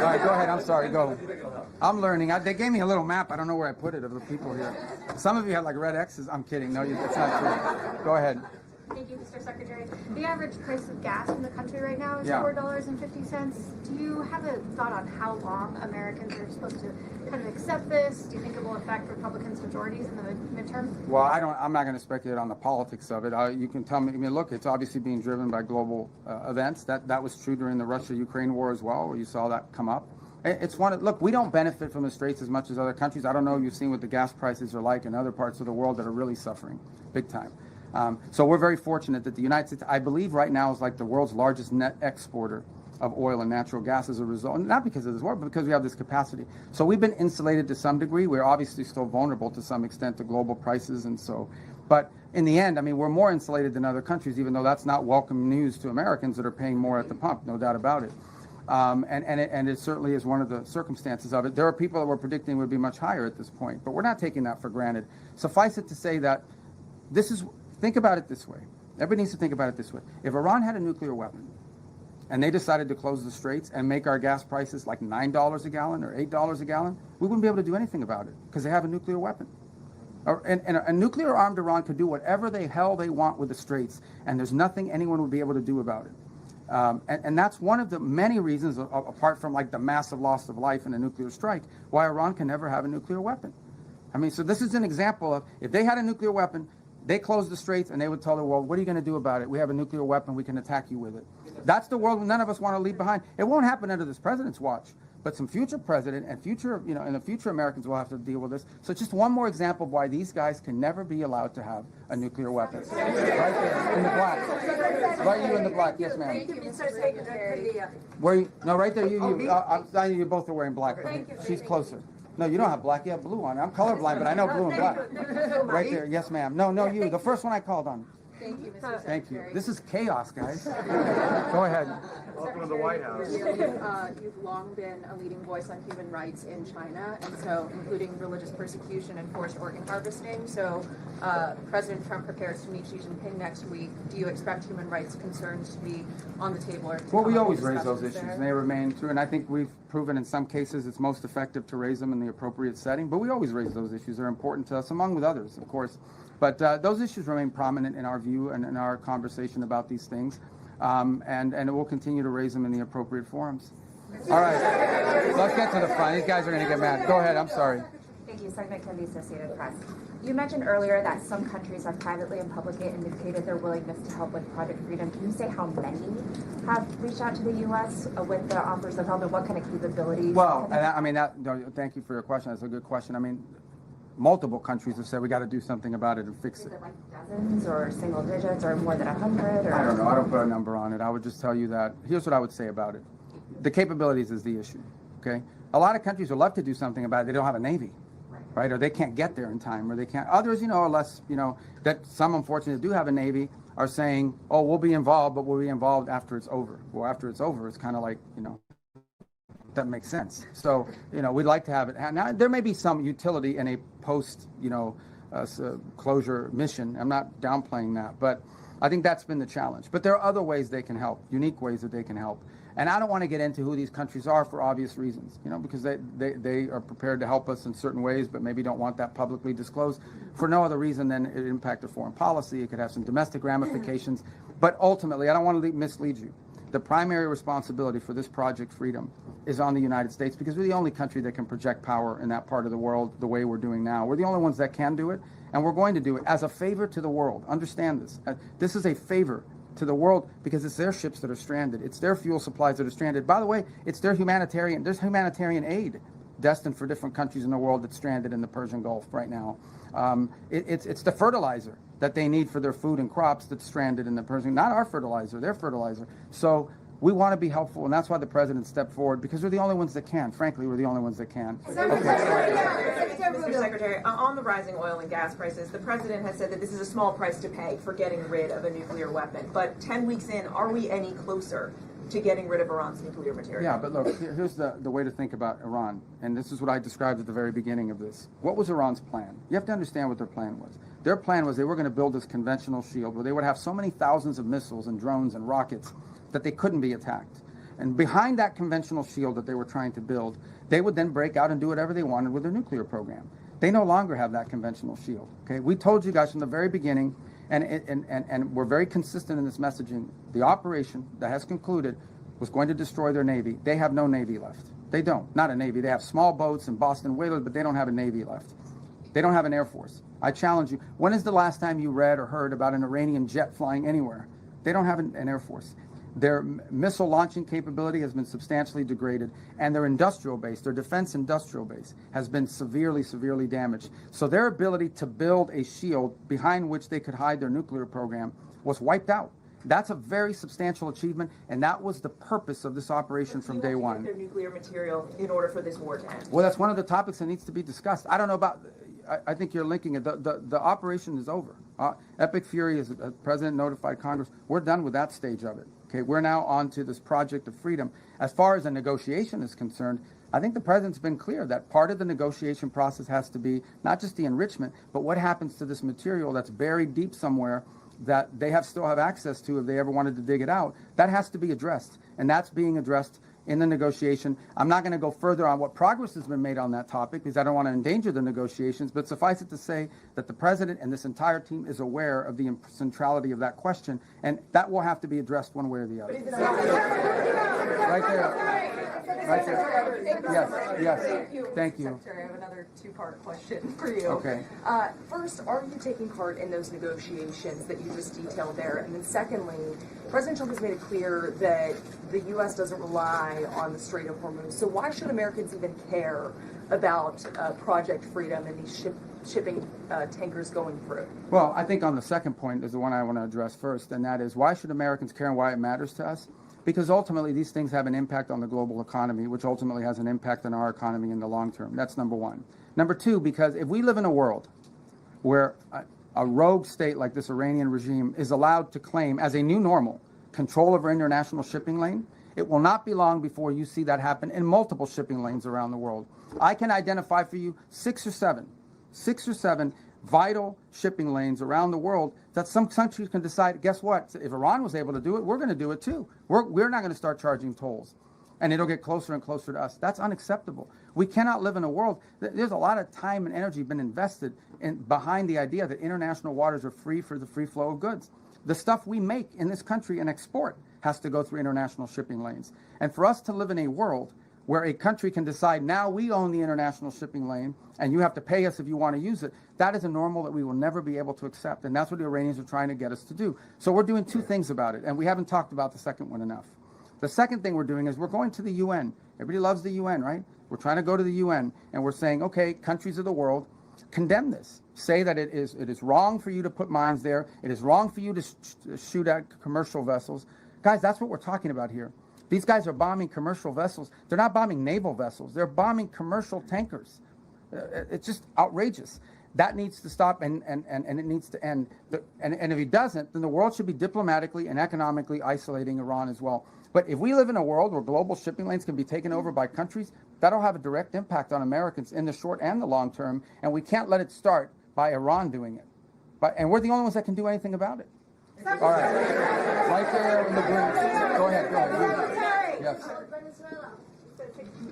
right, go ahead. I'm sorry. Go. I'm learning. They gave me a little map. I don't know where I put it of the people here. Some of you have like red X's. I'm kidding. No, that's not true. Go ahead. Thank you, Mr. Secretary. The average price of gas in the country right now is $4.50. Do you have a thought on how long Americans are supposed to kind of accept this? Do you think it will affect Republicans' majorities in the midterm? Well, I'm not going to speculate on the politics of it. You can tell me. I mean, look, it's obviously being driven by global events. That was true during the Russia-Ukraine war as well, where you saw that come up. It's one. Look, we don't benefit from the straits as much as other countries. I don't know if you've seen what the gas prices are like in other parts of the world that are really suffering big time. So we're very fortunate that the United States, I believe right now, is like the world's largest net exporter of oil and natural gas as a result, not because of this war, but because we have this capacity. So we've been insulated to some degree. We're obviously still vulnerable to some extent to global prices, and so, but in the end, I mean, we're more insulated than other countries, even though that's not welcome news to Americans that are paying more at the pump, no doubt about it. And it certainly is one of the circumstances of it. There are people that were predicting would be much higher at this point, but we're not taking that for granted. Suffice it to say that this is, think about it this way. Everybody needs to think about it this way. If Iran had a nuclear weapon and they decided to close the straits and make our gas prices like $9 a gallon or $8 a gallon, we wouldn't be able to do anything about it because they have a nuclear weapon. And a nuclear-armed Iran could do whatever the hell they want with the straits, and there's nothing anyone would be able to do about it. And that's one of the many reasons, apart from like the massive loss of life in a nuclear strike, why Iran can never have a nuclear weapon. I mean, so this is an example of, if they had a nuclear weapon, they closed the straits and they would tell the world, what are you going to do about it? We have a nuclear weapon, we can attack you with it. That's the world none of us want to leave behind. It won't happen under this president's watch, but some future president and future, in the future Americans will have to deal with this. So just one more example of why these guys can never be allowed to have a nuclear weapon. Right there, in the black. Right, you in the black, yes ma'am. Thank you, Mr. Secretary. Where you, no, right there, you both are wearing black. She's closer. No, you don't have black. You have blue on. I'm colorblind, but I know blue and black. Right there. Yes, ma'am. No, you. The first one I called on. Thank you, Mr. Secretary. Thank you. This is chaos, guys. Go ahead. Welcome to the White House. You've long been a leading voice on human rights in China, and so including religious persecution and forced organ harvesting. So President Trump prepares to meet Xi Jinping next week. Do you expect human rights concerns to be on the table? Or well, we always raise those issues, and they remain true. And I think we've proven in some cases it's most effective to raise them in the appropriate setting. But we always raise those issues. They're important to us, among with others, of course. But those issues remain prominent in our view and in our conversation about these things. And we'll continue to raise them in the appropriate forums. All right, let's get to the front. These guys are going to get mad. Go ahead. I'm sorry. Thank you. Segment of the Associated Press. You mentioned earlier that some countries have privately and publicly indicated their willingness to help with Project Freedom. Can you say how many have reached out to the U.S. with the offers of help, and what kind of capabilities? Well, I mean, thank you for your question. That's a good question. I mean, multiple countries have said we got to do something about it and fix it. Is it like dozens or single digits or more than 100? Or? I don't know. I don't put a number on it. I would just tell you that here's what I would say about it. The capabilities is the issue. Okay, a lot of countries would love to do something about it. They don't have a navy, right? Or they can't get there in time, or they can't. Others, are less. That some unfortunately do have a navy are saying, oh, we'll be involved, but we'll be involved after it's over. Well, after it's over, it's kind of like that makes sense. So, we'd like to have it. Now, there may be some utility in a post, closure mission. I'm not downplaying that, but I think that's been the challenge. But there are other ways they can help, unique ways that they can help. And I don't want to get into who these countries are for obvious reasons, because they are prepared to help us in certain ways, but maybe don't want that publicly disclosed for no other reason than it impacted foreign policy. It could have some domestic ramifications. But ultimately, I don't want to mislead you. The primary responsibility for this Project Freedom is on the United States, because we're the only country that can project power in that part of the world the way we're doing now. We're the only ones that can do it, and we're going to do it as a favor to the world. Understand this. This is a favor to the world because it's their ships that are stranded. It's their fuel supplies that are stranded. By the way, it's there's humanitarian aid destined for different countries in the world that's stranded in the Persian Gulf right now. It's the fertilizer that they need for their food and crops that's stranded in the Persian, not our fertilizer, their fertilizer. So we want to be helpful, and that's why the president stepped forward, because we're the only ones that can. Frankly, we're the only ones that can. Mr. Secretary, on the rising oil and gas prices, the president has said that this is a small price to pay for getting rid of a nuclear weapon. But 10 weeks in, are we any closer to getting rid of Iran's nuclear material? Yeah, but look, here's the way to think about Iran, and this is what I described at the very beginning of this. What was Iran's plan? You have to understand what their plan was. Their plan was they were going to build this conventional shield where they would have so many thousands of missiles and drones and rockets that they couldn't be attacked. And behind that conventional shield that they were trying to build, they would then break out and do whatever they wanted with their nuclear program. They no longer have that conventional shield. Okay, we told you guys from the very beginning, And we're very consistent in this messaging. The operation that has concluded was going to destroy their Navy. They have no Navy left. They don't. Not a Navy. They have small boats and Boston whalers, but they don't have a Navy left. They don't have an Air Force. I challenge you. When is the last time you read or heard about an Iranian jet flying anywhere? They don't have an Air Force. Their missile launching capability has been substantially degraded, and their industrial base, their defense industrial base, has been severely damaged. So their ability to build a shield behind which they could hide their nuclear program was wiped out. That's a very substantial achievement, and that was the purpose of this operation from day one. Their nuclear material in order for this war to end. Well, that's one of the topics that needs to be discussed. I don't know about. I think you're linking it. The operation is over. Epic Fury, as the president notified Congress, we're done with that stage of it. Okay, we're now on to this project of freedom. As far as a negotiation is concerned, I think the president's been clear that part of the negotiation process has to be not just the enrichment, but what happens to this material that's buried deep somewhere that they still have access to if they ever wanted to dig it out. That has to be addressed, and that's being addressed in the negotiation. I'm not going to go further on what progress has been made on that topic because I don't want to endanger the negotiations, but suffice it to say that the president and this entire team is aware of the centrality of that question, and that will have to be addressed one way or the other. Right there. Right there. Yes. Thank you. Secretary, I have another two-part question for you. Okay. First, are you taking part in those negotiations that you just detailed there? And then secondly, President Trump has made it clear that the U.S. doesn't rely on the Strait of Hormuz. So why should Americans even care about Project Freedom and these shipping tankers going through? Well, I think on the second point is the one I want to address first, and that is why should Americans care and why it matters to us? Because ultimately these things have an impact on the global economy, which ultimately has an impact on our economy in the long term. That's number one. Number two, because if we live in a world where a rogue state like this Iranian regime is allowed to claim as a new normal control of our international shipping lane, it will not be long before you see that happen in multiple shipping lanes around the world. I can identify for you six or seven vital shipping lanes around the world that some countries can decide, guess what, if Iran was able to do it, we're going to do it too. We're not going to start charging tolls. And it'll get closer and closer to us. That's unacceptable. We cannot live in a world. There's a lot of time and energy been invested behind the idea that international waters are free for the free flow of goods. The stuff we make in this country and export has to go through international shipping lanes. And for us to live in a world where a country can decide now we own the international shipping lane and you have to pay us if you want to use it, that is a normal that we will never be able to accept. And that's what the Iranians are trying to get us to do. So we're doing two things about it, and we haven't talked about the second one enough. The second thing we're doing is we're going to the UN. Everybody loves the UN, right? We're trying to go to the UN, and we're saying, okay, countries of the world, condemn this. Say that it is wrong for you to put mines there. It is wrong for you to shoot at commercial vessels. Guys, that's what we're talking about here. These guys are bombing commercial vessels. They're not bombing naval vessels. They're bombing commercial tankers. It's just outrageous. That needs to stop, and it needs to end. And if it doesn't, then the world should be diplomatically and economically isolating Iran as well. But if we live in a world where global shipping lanes can be taken over by countries, that'll have a direct impact on Americans in the short and the long term, and we can't let it start by Iran doing it. And we're the only ones that can do anything about it. All right. Right there in the green. Go ahead. Yes.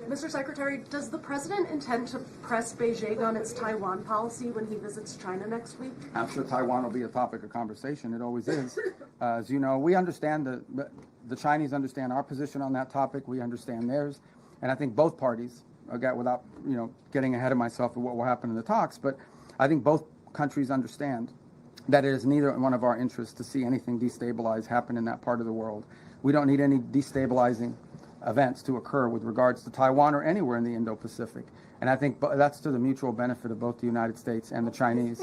Mr. Secretary, does the president intend to press Beijing on its Taiwan policy when he visits China next week? I'm sure Taiwan will be a topic of conversation. It always is. As you know, we understand the Chinese understand our position on that topic. We understand theirs. And I think both parties, without getting ahead of myself of what will happen in the talks, but I think both countries understand that it is neither one of our interests to see anything destabilize happen in that part of the world. We don't need any destabilizing events to occur with regards to Taiwan or anywhere in the Indo-Pacific. And I think that's to the mutual benefit of both the United States and the Chinese.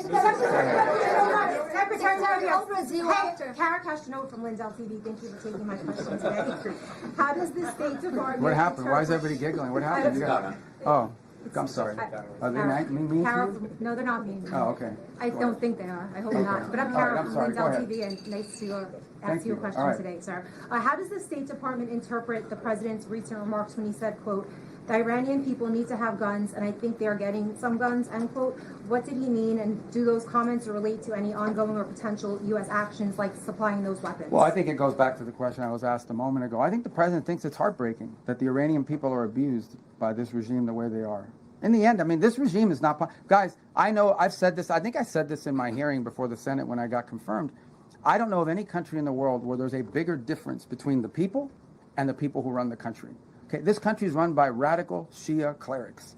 Kara Castro from Lindell TV. Thank you for taking my question today. How does the State Department... What happened? Why is everybody giggling? What happened? Oh, I'm sorry. Are they mean to you? No, they're not mean. Oh, okay. I don't think they are. I hope not. But I'm Kara from Lindell TV, and nice to ask you a question today, sir. How does the State Department interpret the president's recent remarks when he said, quote, the Iranian people need to have guns, and I think they are getting some guns, end quote. What did he mean, and do those comments relate to any ongoing or potential U.S. actions like supplying those weapons? Well, I think it goes back to the question I was asked a moment ago. I think the president thinks it's heartbreaking that the Iranian people are abused by this regime the way they are. In the end, I mean, this regime is not... Guys, I know, I've said this, I think I said this in my hearing before the Senate when I got confirmed. I don't know of any country in the world where there's a bigger difference between the people and the people who run the country. Okay, this country is run by radical Shia clerics.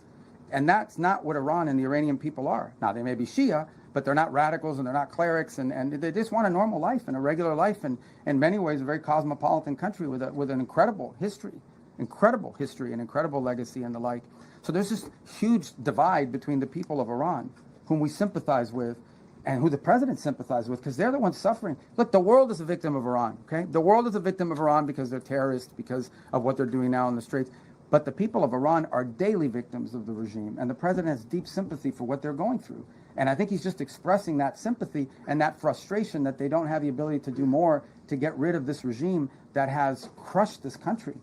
And that's not what Iran and the Iranian people are. Now, they may be Shia, but they're not radicals and they're not clerics, and they just want a normal life and a regular life, and in many ways a very cosmopolitan country with an incredible history and incredible legacy and the like. So there's this huge divide between the people of Iran, whom we sympathize with, and who the president sympathizes with, because they're the ones suffering. Look, the world is a victim of Iran, okay? The world is a victim of Iran because they're terrorists, because of what they're doing now in the streets. But the people of Iran are daily victims of the regime, and the president has deep sympathy for what they're going through. And I think he's just expressing that sympathy and that frustration that they don't have the ability to do more to get rid of this regime that has crushed this country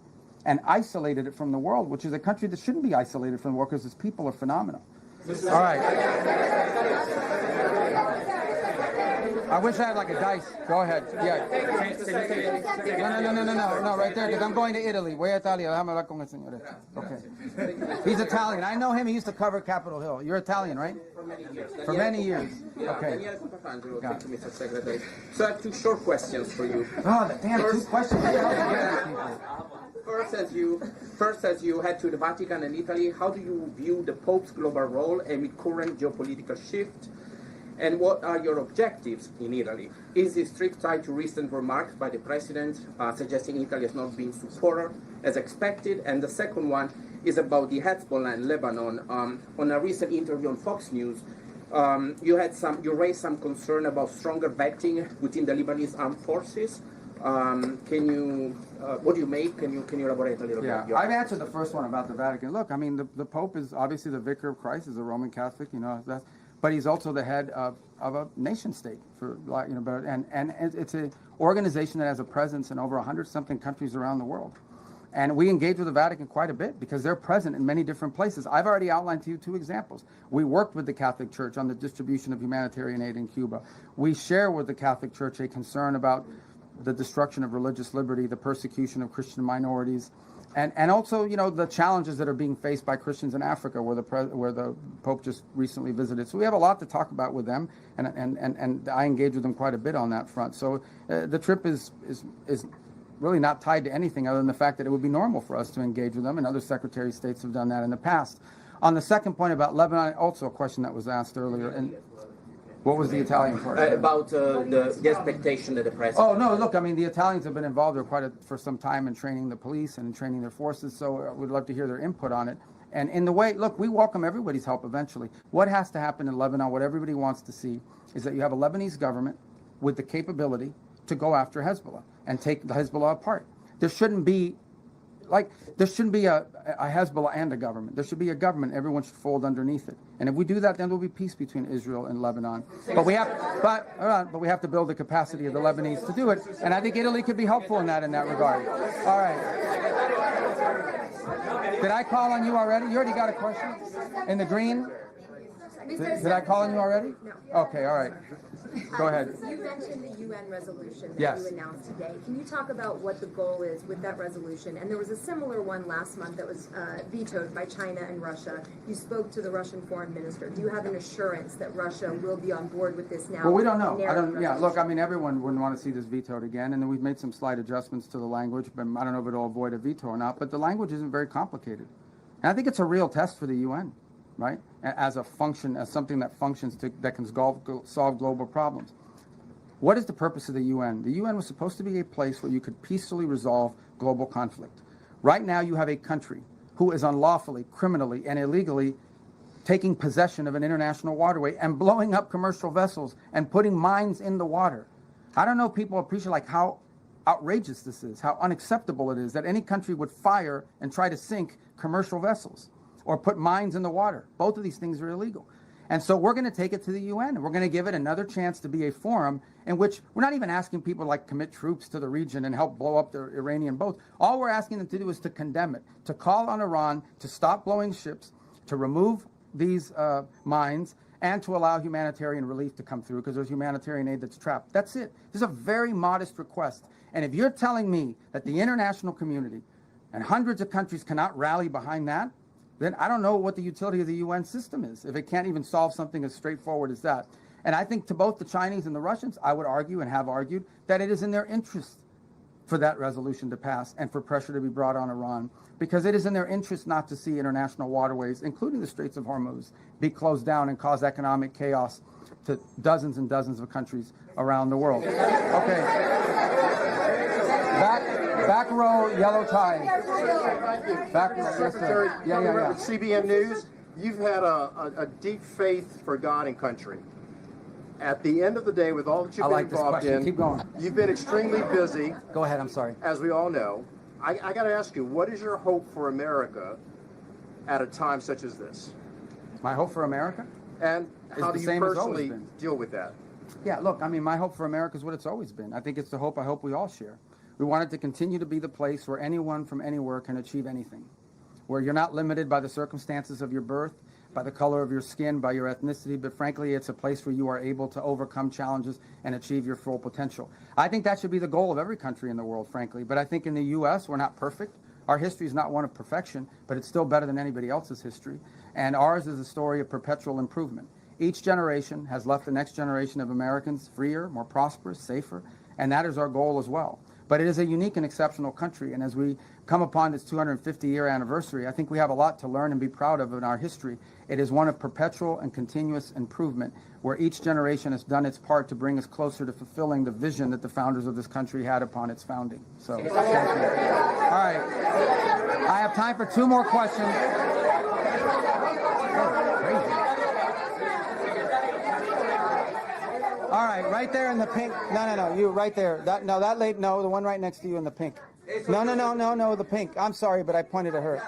and isolated it from the world, which is a country that shouldn't be isolated from the world because its people are phenomenal. All right. I wish I had like a dice. Go ahead. Yeah. No, right there, because I'm going to Italy. Voy a Italia. Déjame hablar con el señor. Okay. He's Italian. I know him. He used to cover Capitol Hill. You're Italian, right? For many years. For many years. Okay. Thank you, Mr. Secretary. So I have two short questions for you. Oh, damn, two questions. First, as you head to the Vatican and Italy, how do you view the Pope's global role amid current geopolitical shift? And what are your objectives in Italy? Is this trip tied to recent remarks by the President suggesting Italy has not been supported as expected? And the second one is about the Hezbollah in Lebanon. On a recent interview on Fox News, you raised some concern about stronger vetting within the Lebanese armed forces. What do you make? Can you elaborate a little bit? Yeah, I've answered the first one about the Vatican. Look, I mean, the Pope is obviously the vicar of Christ, is a Roman Catholic, you know, but he's also the head of a nation state, and it's an organization that has a presence in over 100-something countries around the world. And we engage with the Vatican quite a bit because they're present in many different places. I've already outlined to you two examples. We worked with the Catholic Church on the distribution of humanitarian aid in Cuba. We share with the Catholic Church a concern about the destruction of religious liberty, the persecution of Christian minorities, and also, you know, the challenges that are being faced by Christians in Africa, where the Pope just recently visited. So we have a lot to talk about with them, and I engage with them quite a bit on that front. So the trip is really not tied to anything other than the fact that it would be normal for us to engage with them, and other Secretary of States have done that in the past. On the second point about Lebanon, also a question that was asked earlier, and what was the Italian part? About the expectation that the president... Oh, no, look, I mean, the Italians have been involved for some time in training the police and in training their forces, so we'd love to hear their input on it. And in the way, look, we welcome everybody's help eventually. What has to happen in Lebanon, what everybody wants to see, is that you have a Lebanese government with the capability to go after Hezbollah and take the Hezbollah apart. There shouldn't be a Hezbollah and a government. There should be a government. Everyone should fold underneath it. And if we do that, then there'll be peace between Israel and Lebanon. But we have to build the capacity of the Lebanese to do it. And I think Italy could be helpful in that regard. All right. Did I call on you already? You already got a question? In the green? Did I call on you already? No. Okay, all right. Go ahead. You mentioned the UN resolution that Yes. you announced today. Can you talk about what the goal is with that resolution? And there was a similar one last month that was vetoed by China and Russia. You spoke to the Russian foreign minister. Do you have an assurance that Russia will be on board with this now? Well, we don't know. Look, I mean, everyone wouldn't want to see this vetoed again, and then we've made some slight adjustments to the language, but I don't know if it'll avoid a veto or not, but the language isn't very complicated. And I think it's a real test for the UN, right? As something that functions that can solve global problems. What is the purpose of the UN? The UN was supposed to be a place where you could peacefully resolve global conflict. Right now you have a country who is unlawfully, criminally, and illegally taking possession of an international waterway and blowing up commercial vessels and putting mines in the water. I don't know if people appreciate how outrageous this is, how unacceptable it is that any country would fire and try to sink commercial vessels or put mines in the water. Both of these things are illegal. And so we're going to take it to the UN, and we're going to give it another chance to be a forum in which we're not even asking people to commit troops to the region and help blow up the Iranian boats. All we're asking them to do is to condemn it, to call on Iran to stop blowing ships, to remove these mines, and to allow humanitarian relief to come through because there's humanitarian aid that's trapped. That's it. This is a very modest request. And if you're telling me that the international community and hundreds of countries cannot rally behind that, then I don't know what the utility of the UN system is if it can't even solve something as straightforward as that. And I think to both the Chinese and the Russians, I would argue and have argued that it is in their interest for that resolution to pass and for pressure to be brought on Iran, because it is in their interest not to see international waterways, including the Straits of Hormuz, be closed down and cause economic chaos to dozens and dozens of countries around the world. Okay. Back row, yellow tie. Back row, Secretary, yeah. CBN News, you've had a deep faith for God and country. At the end of the day, with all that you've been involved in, keep going. You've been extremely busy. Go ahead, I'm sorry. As we all know. I got to ask you, what is your hope for America at a time such as this? My hope for America? And how do you personally deal with that? Yeah, look, I mean, my hope for America is what it's always been. I think it's the hope I hope we all share. We want it to continue to be the place where anyone from anywhere can achieve anything, where you're not limited by the circumstances of your birth, by the color of your skin, by your ethnicity, but frankly, it's a place where you are able to overcome challenges and achieve your full potential. I think that should be the goal of every country in the world, frankly. But I think in the U.S., we're not perfect. Our history is not one of perfection, but it's still better than anybody else's history. And ours is a story of perpetual improvement. Each generation has left the next generation of Americans freer, more prosperous, safer, and that is our goal as well. But it is a unique and exceptional country, and as we come upon this 250-year anniversary, I think we have a lot to learn and be proud of in our history. It is one of perpetual and continuous improvement, where each generation has done its part to bring us closer to fulfilling the vision that the founders of this country had upon its founding. So, thank you. All right. I have time for 2 more questions. All right, right there in the pink. No, you right there. That lady, no, the one right next to you in the pink. No, the pink. I'm sorry, but I pointed at her.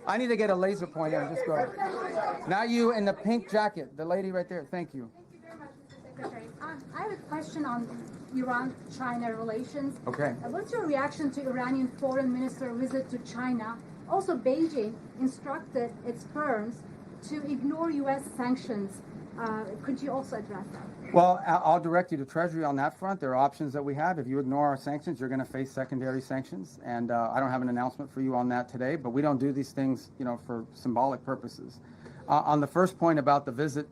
I need to get a laser pointer. Just go ahead. Now you in the pink jacket, the lady right there. Thank you. Thank you very much, Mr. Secretary. I have a question on Iran-China relations. Okay. What's your reaction to Iranian foreign minister visit to China? Also, Beijing instructed its firms to ignore U.S. sanctions. Could you also address that? Well, I'll direct you to Treasury on that front. There are options that we have. If you ignore our sanctions, you're going to face secondary sanctions. And I don't have an announcement for you on that today, but we don't do these things, for symbolic purposes. On the first point about the visit,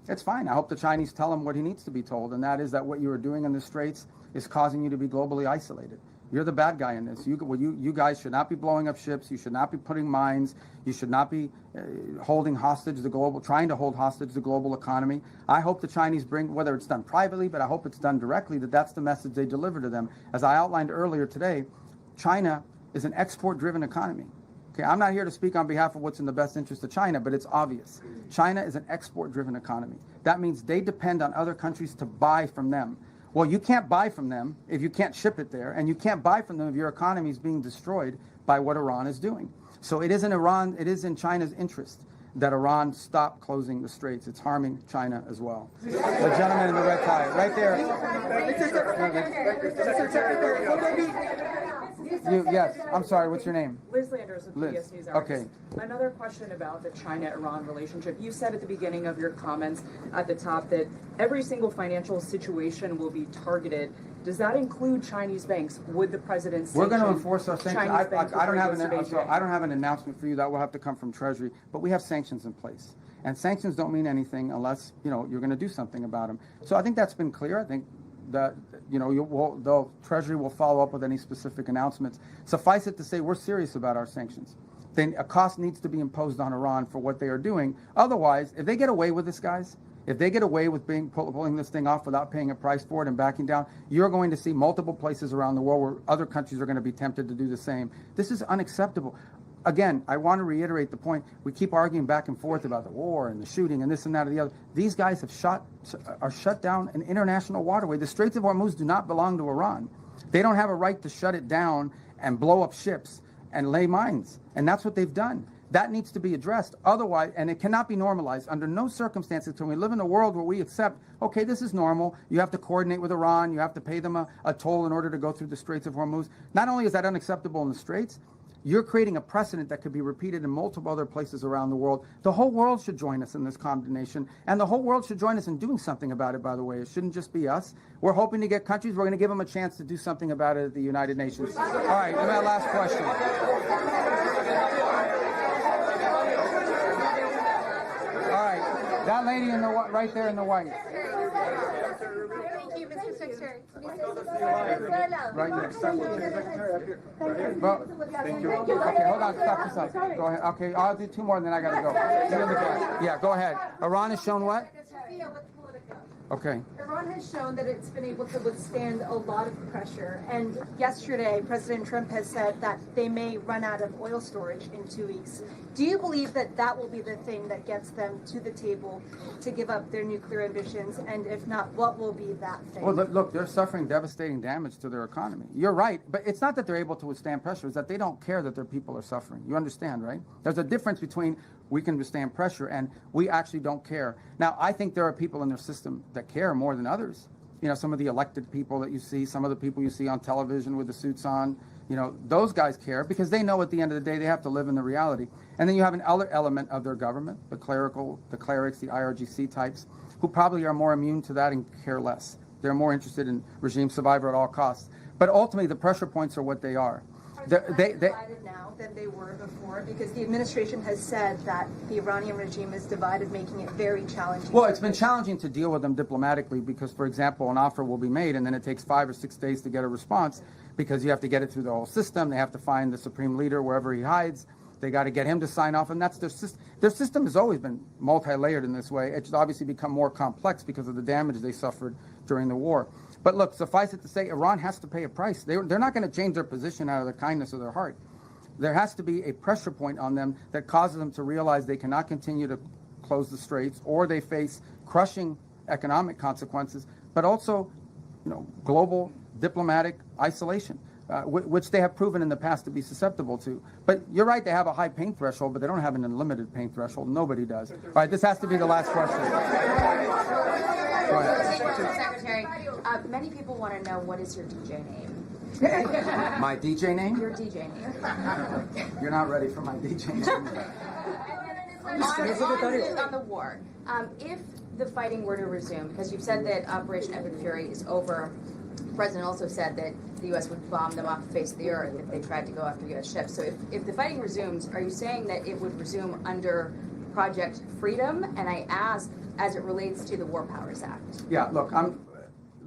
it's fine. I hope the Chinese tell him what he needs to be told, and that is that what you are doing in the Straits is causing you to be globally isolated. You're the bad guy in this. You guys should not be blowing up ships. You should not be putting mines. You should not be trying to hold hostage the global economy. I hope the Chinese bring, whether it's done privately, but I hope it's done directly, that's the message they deliver to them. As I outlined earlier today, China is an export-driven economy. Okay, I'm not here to speak on behalf of what's in the best interest of China, but it's obvious. China is an export-driven economy. That means they depend on other countries to buy from them. Well, you can't buy from them if you can't ship it there, and you can't buy from them if your economy is being destroyed by what Iran is doing. So it is in China's interest that Iran stop closing the straits. It's harming China as well. The gentleman in the red tie, right there. Yes, I'm sorry, what's your name? Liz Landers with PBS NewsHour. Okay. Another question about the China-Iran relationship. You said at the beginning of your comments at the top that every single financial situation will be targeted. Does that include Chinese banks? Would the president sanction? We're going to enforce our sanctions. I don't have an announcement for you. That will have to come from Treasury. But we have sanctions in place. And sanctions don't mean anything unless, you're going to do something about them. So I think that's been clear. I think that, the Treasury will follow up with any specific announcements. Suffice it to say, we're serious about our sanctions. Then a cost needs to be imposed on Iran for what they are doing. Otherwise, if they get away with this, guys, if they get away with pulling this thing off without paying a price for it and backing down, you're going to see multiple places around the world where other countries are going to be tempted to do the same. This is unacceptable. Again, I want to reiterate the point. We keep arguing back and forth about the war and the shooting and this and that or the other. These guys are shut down an international waterway. The Straits of Hormuz do not belong to Iran. They don't have a right to shut it down and blow up ships and lay mines. And that's what they've done. That needs to be addressed. Otherwise, and it cannot be normalized. Under no circumstances can we live in a world where we accept, okay, this is normal. You have to coordinate with Iran. You have to pay them a toll in order to go through the Straits of Hormuz. Not only is that unacceptable in the Straits, you're creating a precedent that could be repeated in multiple other places around the world. The whole world should join us in this condemnation, and the whole world should join us in doing something about it, by the way. It shouldn't just be us. We're hoping to get countries. We're going to give them a chance to do something about it at the United Nations. All right, my last question. That lady in the right there in the white. Thank you, Mr. Secretary. Right there. Well, okay, hold on. Stop this up. Go ahead. Okay, I'll do two more, and then I gotta go. You in the back. Yeah, go ahead. Iran has shown what? Okay. Iran has shown that it's been able to withstand a lot of pressure. And yesterday, President Trump has said that they may run out of oil storage in 2 weeks. Do you believe that that will be the thing that gets them to the table to give up their nuclear ambitions? And if not, what will be that thing? Well, look, they're suffering devastating damage to their economy. You're right, but it's not that they're able to withstand pressure. It's that they don't care that their people are suffering. You understand, right? There's a difference between we can withstand pressure and we actually don't care. Now, I think there are people in their system that care more than others. You know, some of the elected people that you see, some of the people you see on television with the suits on, you know, those guys care because they know at the end of the day they have to live in the reality. And then you have an other element of their government, the clerics, the IRGC types, who probably are more immune to that and care less. They're more interested in regime survival at all costs. But ultimately, the pressure points are what they are. They divided now than they were before, because the administration has said that the Iranian regime is divided, making it very challenging. Well, it's been challenging to deal with them diplomatically because, for example, an offer will be made and then it takes 5 or 6 days to get a response because you have to get it through the whole system. They have to find the supreme leader wherever he hides. They got to get him to sign off, and that's their system. Their system has always been multi-layered in this way. It's obviously become more complex because of the damage they suffered during the war. But look, suffice it to say, Iran has to pay a price. They're not going to change their position out of the kindness of their heart. There has to be a pressure point on them that causes them to realize they cannot continue to close the straits, or they face crushing economic consequences, but also, you know, global diplomatic isolation, which they have proven in the past to be susceptible to. But you're right, they have a high pain threshold, but they don't have an unlimited pain threshold. Nobody does. All right, this has to be the last question. Go ahead. Secretary, many people want to know, what is your DJ name? My DJ name? Your DJ name. You're not ready for my DJ name. On the war, if the fighting were to resume, because you've said that Operation Epic Fury is over, the president also said that the U.S. would bomb them off the face of the earth if they tried to go after U.S. ships. So if the fighting resumes, are you saying that it would resume under Project Freedom? And I ask, as it relates to the War Powers Act. Yeah, look,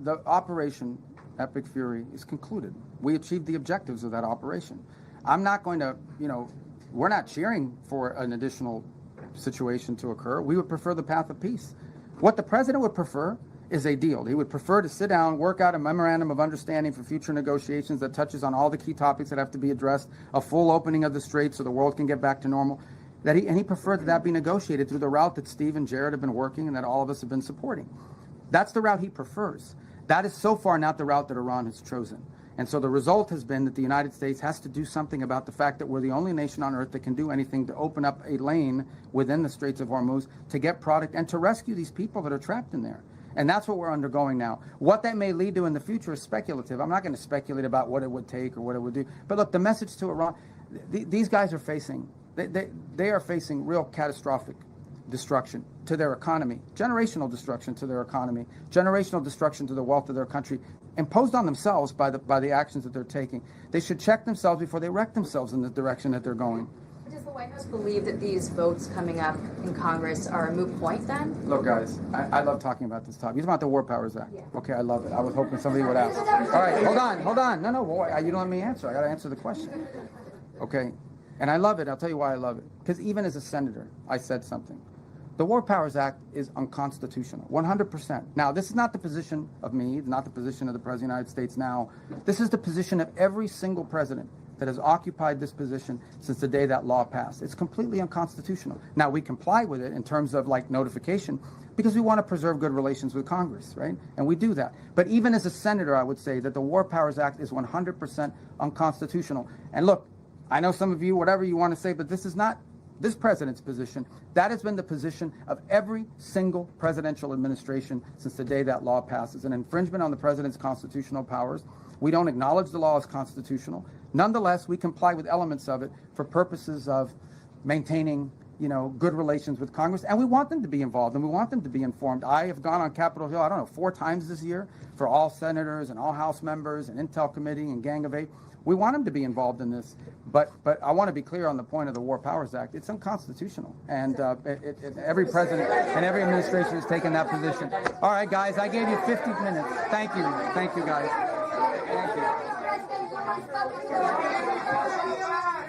the Operation Epic Fury is concluded. We achieved the objectives of that operation. I'm not going to, you know, we're not cheering for an additional situation to occur. We would prefer the path of peace. What the president would prefer is a deal. He would prefer to sit down, work out a memorandum of understanding for future negotiations that touches on all the key topics that have to be addressed, a full opening of the strait so the world can get back to normal. He preferred that be negotiated through the route that Steve and Jared have been working and that all of us have been supporting. That's the route he prefers. That is so far not the route that Iran has chosen. And so the result has been that the United States has to do something about the fact that we're the only nation on earth that can do anything to open up a lane within the Straits of Hormuz to get product and to rescue these people that are trapped in there. And that's what we're undergoing now. What that may lead to in the future is speculative. I'm not going to speculate about what it would take or what it would do. But look, the message to Iran, these guys are facing, they are facing real catastrophic destruction to their economy, generational destruction to their economy, generational destruction to the wealth of their country, imposed on themselves by the actions that they're taking. They should check themselves before they wreck themselves in the direction that they're going. Does the White House believe that these votes coming up in Congress are a moot point then? Look, guys, I love talking about this topic. It's about the War Powers Act. Yeah. Okay, I love it. I was hoping somebody would ask. All right, hold on. No, boy, you don't let me answer. I got to answer the question. Okay, and I love it. I'll tell you why I love it. Because even as a senator, I said something. The War Powers Act is unconstitutional, 100%. Now, this is not the position of me, it's not the position of the President of the United States now. This is the position of every single president that has occupied this position since the day that law passed. It's completely unconstitutional. Now, we comply with it in terms of like notification because we want to preserve good relations with Congress, right? And we do that. But even as a senator, I would say that the War Powers Act is 100% unconstitutional. And look, I know some of you, whatever you want to say, but this is not this president's position. That has been the position of every single presidential administration since the day that law passes. An infringement on the president's constitutional powers. We don't acknowledge the law as constitutional. Nonetheless, we comply with elements of it for purposes of maintaining, good relations with Congress. And we want them to be involved and we want them to be informed. I have gone on Capitol Hill, 4 times this year for all senators and all House members and Intel Committee and Gang of 8. We want them to be involved in this. But I want to be clear on the point of the War Powers Act. It's unconstitutional, and every president and every administration has taken that position. All right, guys, I gave you 50 minutes. Thank you, guys. Thank you.